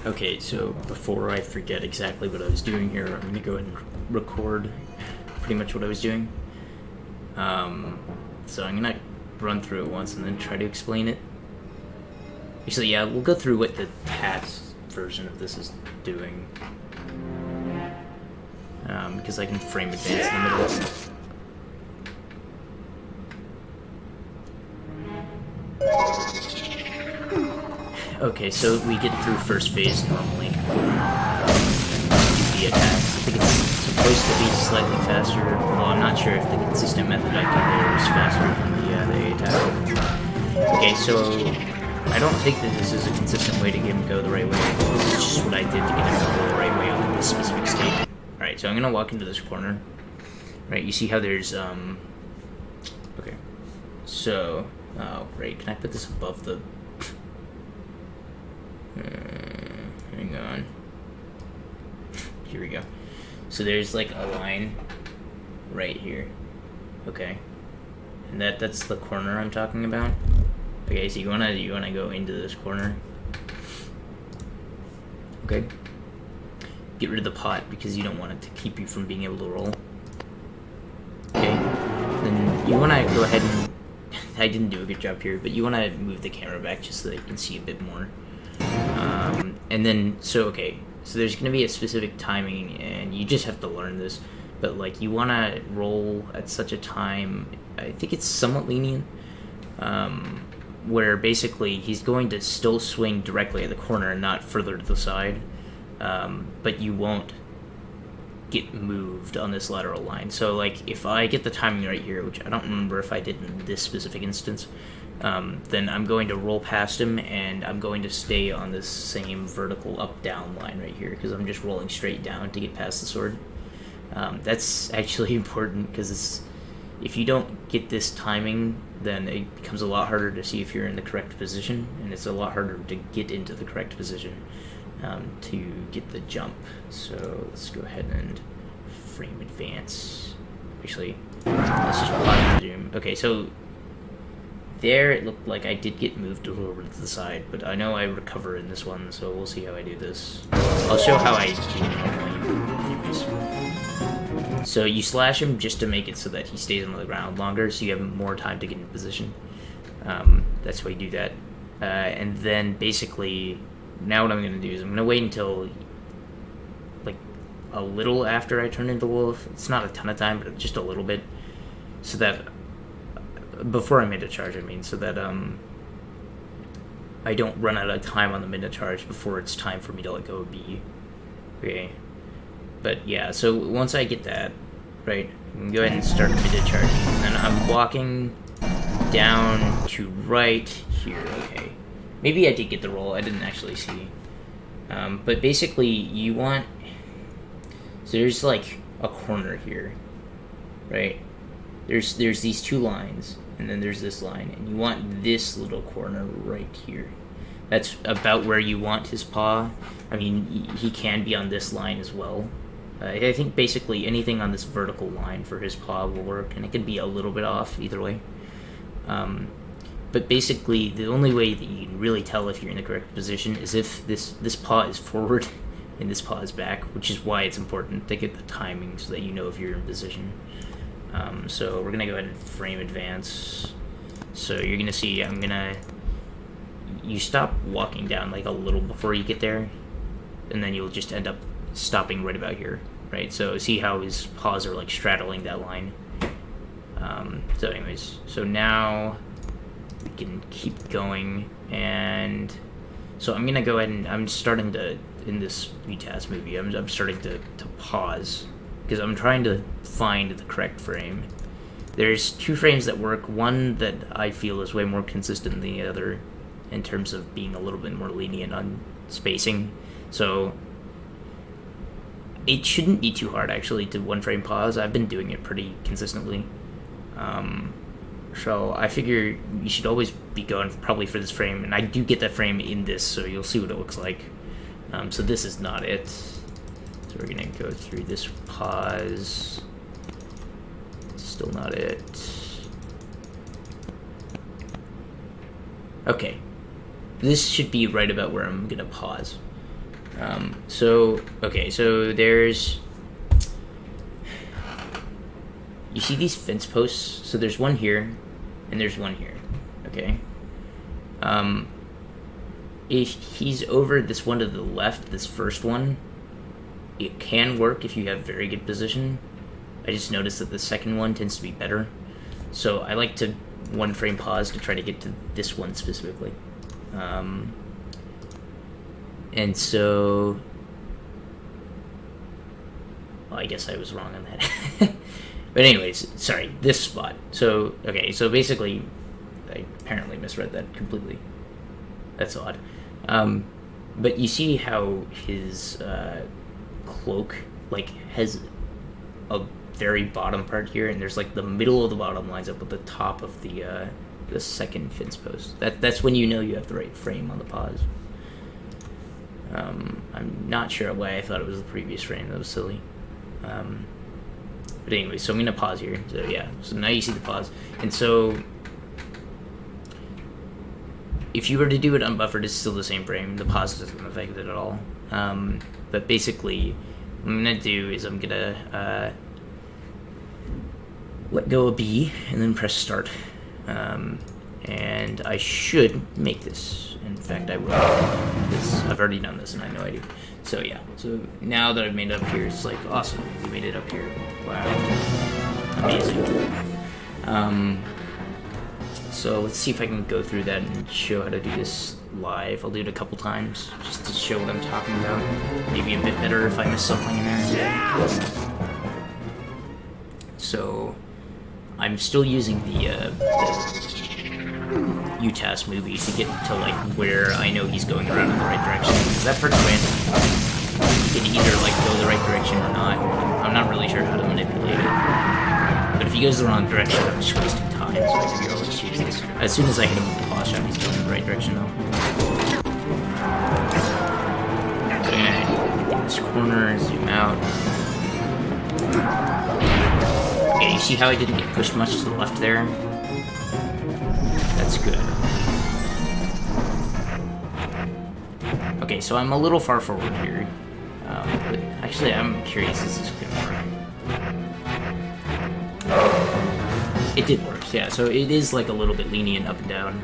Okay, so before I forget exactly what I was doing here, I'm gonna go ahead and record pretty much what I was doing. So I'm gonna run through it once and then try to explain it. Actually, yeah, we'll go through what the past version of this is doing. Because I can frame advance in the middle. Okay, so we get through first phase normally. The attacks. I think it's supposed to be slightly faster. Well, I'm not sure if the consistent method I can do is faster than the attack. Okay, so I don't think that this is a consistent way to get him to go the right way. This is just what I did to get him to go the right way on this specific state. Alright, so I'm gonna walk into this corner. Right, you see how there's, okay. So, oh, right, can I put this above the... hang on. Here we go. So there's like a line right here. Okay. And that's the corner I'm talking about. Okay, so you wanna go into this corner. Okay. Get rid of the pot because you don't want it to keep you from being able to roll. Okay. Then you wanna go ahead and I didn't do a good job here, but you wanna move the camera back just so that you can see a bit more. And then, so there's going to be a specific timing, and you just have to learn this, but, like, you want to roll at such a time, I think it's somewhat lenient, where basically he's going to still swing directly at the corner and not further to the side, but you won't get moved on this lateral line. So, like, if I get the timing right here, which I don't remember if I did in this specific instance, then I'm going to roll past him, and I'm going to stay on this same vertical up-down line right here, because I'm just rolling straight down to get past the sword. That's actually important, because if you don't get this timing, then it becomes a lot harder to see if you're in the correct position, and it's a lot harder to get into the correct position to get the jump. So let's go ahead and frame advance. Actually, let's just pause and resume. Okay, so there it looked like I did get moved a little bit to the side, but I know I recover in this one, so we'll see how I do this. I'll show how I do normally. Anyways. So you slash him just to make it so that he stays on the ground longer, so you have more time to get in position. That's why you do that. And then basically, now what I'm going to do is I'm going to wait until like a little after I turn into wolf. It's not a ton of time, but just a little bit, so that before I made a charge, I mean, so that I don't run out of time on the mid charge before it's time for me to let go of B. Okay, but yeah, so once I get that, right, I can go ahead and start mid charge, and then I'm walking down to right here. Okay, maybe I did get the roll, I didn't actually see, but basically you want, so there's like a corner here, right? There's these two lines, and then there's this line, and you want this little corner right here. That's about where you want his paw. I mean, he can be on this line as well. I think basically anything on this vertical line for his paw will work, and it can be a little bit off either way. But basically, the only way that you can really tell if you're in the correct position is if this paw is forward and this paw is back, which is why it's important to get the timing so that you know if you're in position. So we're going to go ahead and frame advance. So you're going to see you stop walking down like a little before you get there, and then you'll just end up stopping right about here, right? So see how his paws are like straddling that line. So anyways, so now we can keep going, and so I'm going to go ahead and I'm starting to, in this VTAS movie, I'm starting to pause, because I'm trying to find the correct frame. There's two frames that work, one that I feel is way more consistent than the other in terms of being a little bit more lenient on spacing. So it shouldn't be too hard actually to one frame pause. I've been doing it pretty consistently. So I figure you should always be going probably for this frame, and I do get that frame in this, so you'll see what it looks like. So this is not it. So we're gonna go through this pause. Still not it. Okay. This should be right about where I'm gonna pause. Okay, so there's... You see these fence posts? So there's one here, and there's one here, okay? If he's over this one to the left, this first one, it can work if you have very good position. I just noticed that the second one tends to be better. So I like to one frame pause to try to get to this one specifically. And so... Well, I guess I was wrong on that. But anyways, sorry, this spot. So, okay, so basically, I apparently misread that completely. That's odd. But you see how his cloak, like, has a very bottom part here, and there's, like, the middle of the bottom lines up with the top of the second fence post. That's when you know you have the right frame on the pause. I'm not sure why I thought it was the previous frame. That was silly. But anyway, so I'm going to pause here. So yeah, so now you see the pause. And so if you were to do it unbuffered, it's still the same frame. The pause doesn't affect it at all. But basically, what I'm going to do is I'm going to let go of B and then press start. And I should make this. In fact, I will. I've already done this and I know I do. So yeah, so now that I've made it up here, it's like, awesome, we made it up here. Wow. Amazing. So let's see if I can go through that and show how to do this live. I'll do it a couple times, just to show what I'm talking about. Maybe a bit better if I miss something in there. So, I'm still using the UTAS movie to get to like where I know he's going around in the right direction. That part's random. You can either like go the right direction or not. I'm not really sure how to manipulate it. But if he goes the wrong direction, I'm just wasting time, so I figure I'll just use this. As soon as I hit him with the pause shot, he's going in the right direction though. So I'm gonna get this corner, zoom out. Okay, you see how I didn't get pushed much to the left there? That's good. Okay, so I'm a little far forward here. But actually, I'm curious, is this gonna work? It did work, yeah. So it is like a little bit lenient up and down.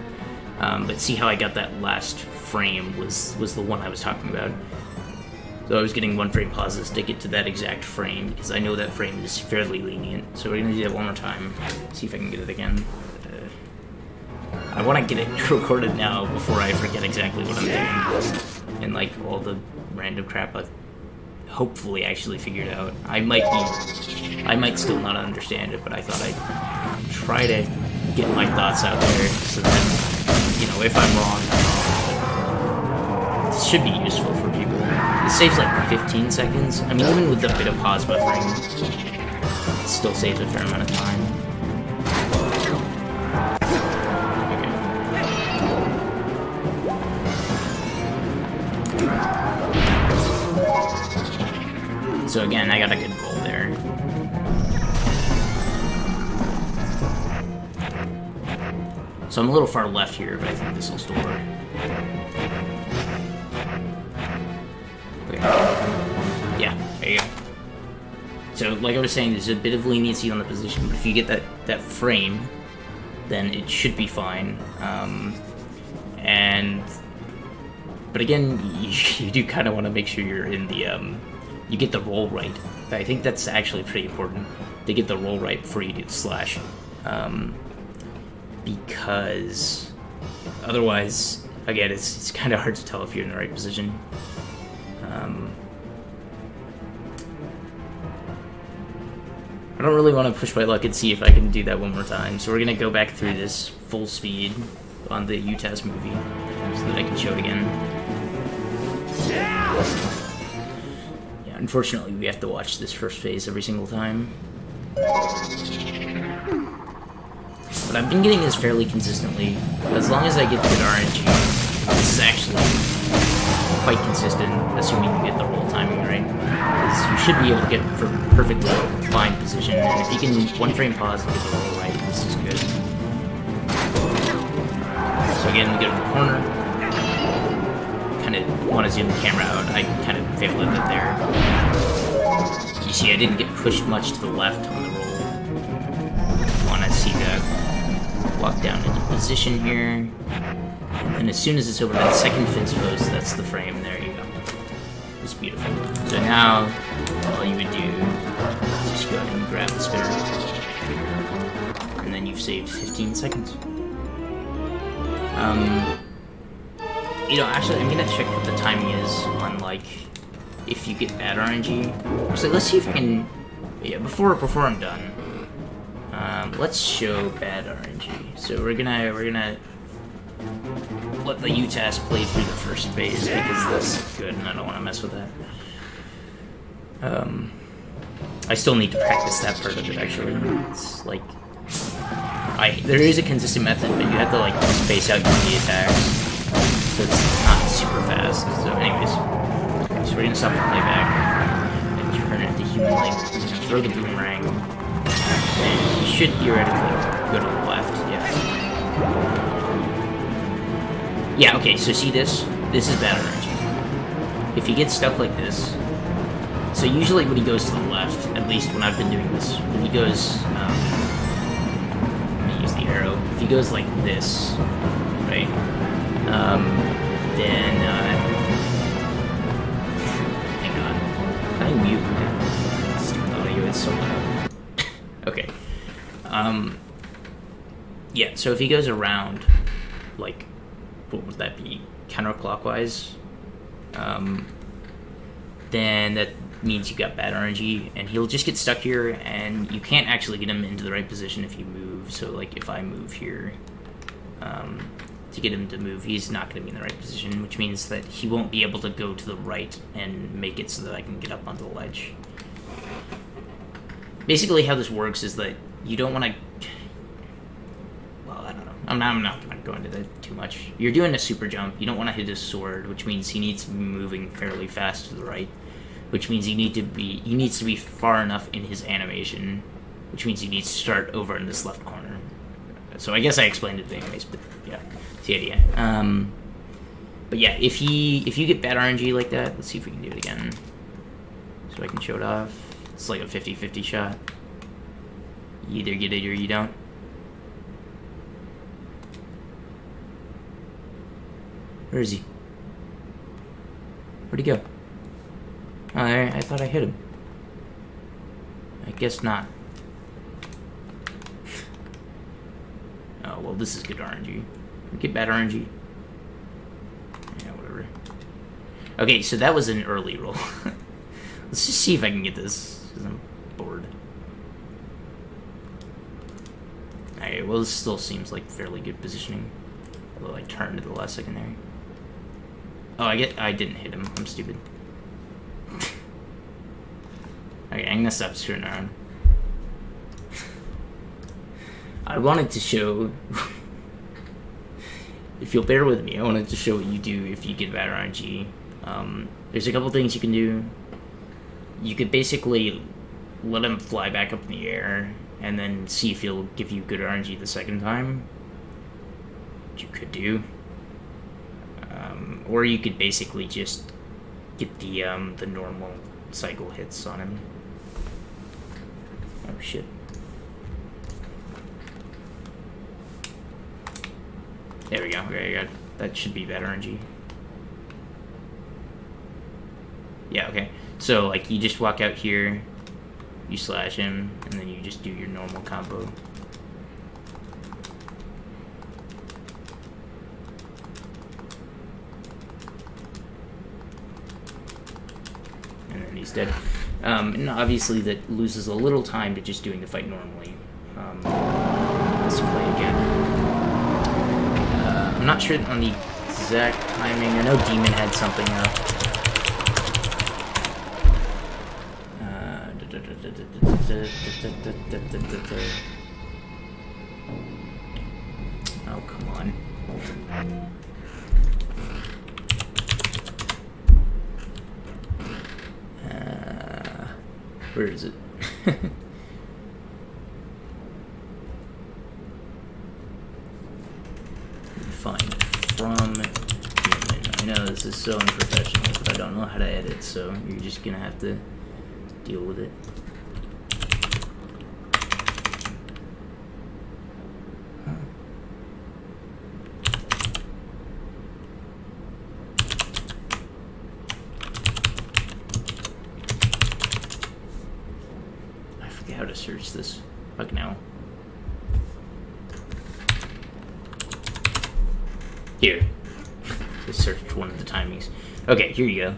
But see how I got that last frame was the one I was talking about. So I was getting one frame pauses to get to that exact frame because I know that frame is fairly lenient. So we're gonna do that one more time. See if I can get it again. I want to get it recorded now before I forget exactly what I'm doing. And like all the random crap I've hopefully actually figured out. I might still not understand it, but I thought I'd try to get my thoughts out there so that, you know, if I'm wrong, this should be useful for people. It saves like 15 seconds. I mean, even with the bit of pause buffering, it still saves a fair amount of time. So again, I got a good roll there. So I'm a little far left here, but I think this will still work. Okay. Yeah, there you go. So like I was saying, there's a bit of leniency on the position, but if you get that frame, then it should be fine. But again, you do kind of want to make sure you're in the you get the roll right. I think that's actually pretty important to get the roll right before you do the slash, because otherwise, again, it's kind of hard to tell if you're in the right position. I don't really want to push my luck and see if I can do that one more time, so we're gonna go back through this full speed on the UTAS movie so that I can show it again. Yeah, unfortunately, we have to watch this first phase every single time. But I've been getting this fairly consistently. As long as I get good RNG, this is actually quite consistent, assuming you get the roll timing right. Because you should be able to get perfectly fine position, and if you can one frame pause and get the roll right, this is good. So again, we go to the corner. Kind kind of want to zoom the camera out. I kind of failed at it there. You see, I didn't get pushed much to the left on the roll. Want to see that. Walk down into position here. And as soon as it's over that second fence post, that's the frame. There you go. It's beautiful. So now, all you would do is just go ahead and grab the spinner. And then you've saved 15 seconds. You know, actually, I'm gonna check what the timing is on, like, if you get bad RNG. So let's see if I can, yeah, before I'm done, let's show bad RNG. So we're gonna let the UTAS play through the first phase because that's good and I don't want to mess with that. I still need to practice that part of it, actually. It's like, there is a consistent method, but you have to, like, space out your key attacks. So it's not super fast. So anyways, okay, so we're gonna stop the playback and turn it into human light. We're gonna throw the boomerang, and you should theoretically go to the left. Yeah, okay, so see this? This is bad RNG. If he gets stuck like this, so usually when he goes to the left, at least when I've been doing this, when he goes, let me use the arrow, if he goes like this, right, then, hang on, can I mute my stupid audio? It's so loud. Okay, yeah, so if he goes around, like, what would that be, counterclockwise, then that means you got bad RNG, and he'll just get stuck here, and you can't actually get him into the right position if you move. So, like, if I move here, to get him to move, he's not going to be in the right position, which means that he won't be able to go to the right and make it so that I can get up onto the ledge. Basically, how this works is that you don't want to... Well, I don't know. I'm not going to go into that too much. You're doing a super jump. You don't want to hit his sword, which means he needs to be moving fairly fast to the right, which means he needs to be far enough in his animation, which means he needs to start over in this left corner. So I guess I explained it anyways, but yeah, it's the idea. But yeah, if you get bad RNG like that, let's see if we can do it again. So I can show it off. It's like a 50-50 shot. You either get it or you don't. Where is he? Where'd he go? Oh, I thought I hit him. I guess not. Oh, well, this is good RNG. Get bad RNG. Yeah, whatever. Okay, so that was an early roll. Let's just see if I can get this, because I'm bored. Alright, well, this still seems like fairly good positioning. Although I turned at the last second there. Oh, I didn't hit him. I'm stupid. Okay, I'm gonna stop screwing around. I wanted to show... If you'll bear with me, I wanted to show what you do if you get bad RNG. There's a couple things you can do. You could basically let him fly back up in the air and then see if he'll give you good RNG the second time. Which you could do. Or you could basically just get the normal cycle hits on him. Oh shit. There we go. Okay, that should be bad RNG. Yeah, okay. So, like, you just walk out here, you slash him, and then you just do your normal combo. And then he's dead. And obviously that loses a little time to just doing the fight normally. Let's play again. I'm not sure on the exact timing. I know Demon had something up. Oh, come on. Where is it? Find from Demon. I know this is so unprofessional, but I don't know how to edit, so you're just gonna have to deal with it. I forget how to search this. Fuck now. Here. Just search one of the timings. Okay, here you go.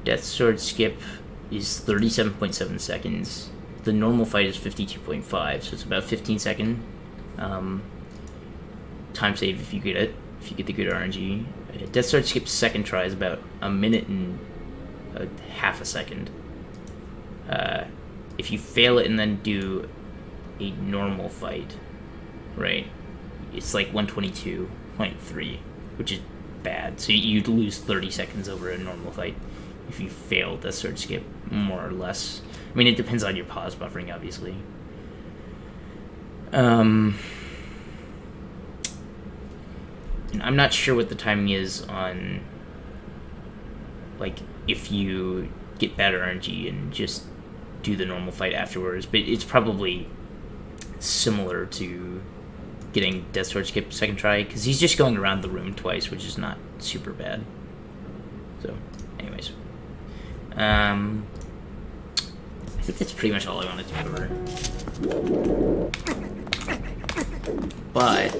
Death Sword skip is 37.7 seconds. The normal fight is 52.5, so it's about 15-second time save if you get it, if you get the good RNG. Death Sword skip's second try is about a minute and half a second. If you fail it and then do a normal fight, right, it's like 122.3, which is bad. So you'd lose 30 seconds over a normal fight if you fail Death Sword skip, more or less. I mean, it depends on your pause buffering, obviously. And I'm not sure what the timing is on, like, if you get bad RNG and just do the normal fight afterwards, but it's probably similar to getting Death Sword skip second try, because he's just going around the room twice, which is not super bad. So, anyways. I think that's pretty much all I wanted to cover. But,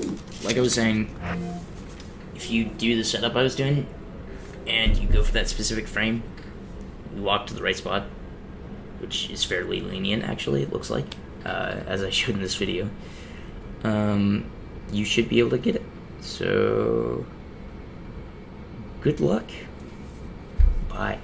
like I was saying, if you do the setup I was doing, and you go for that specific frame, you walk to the right spot, which is fairly lenient, actually, it looks like, as I showed in this video, you should be able to get it. So, good luck. Bye.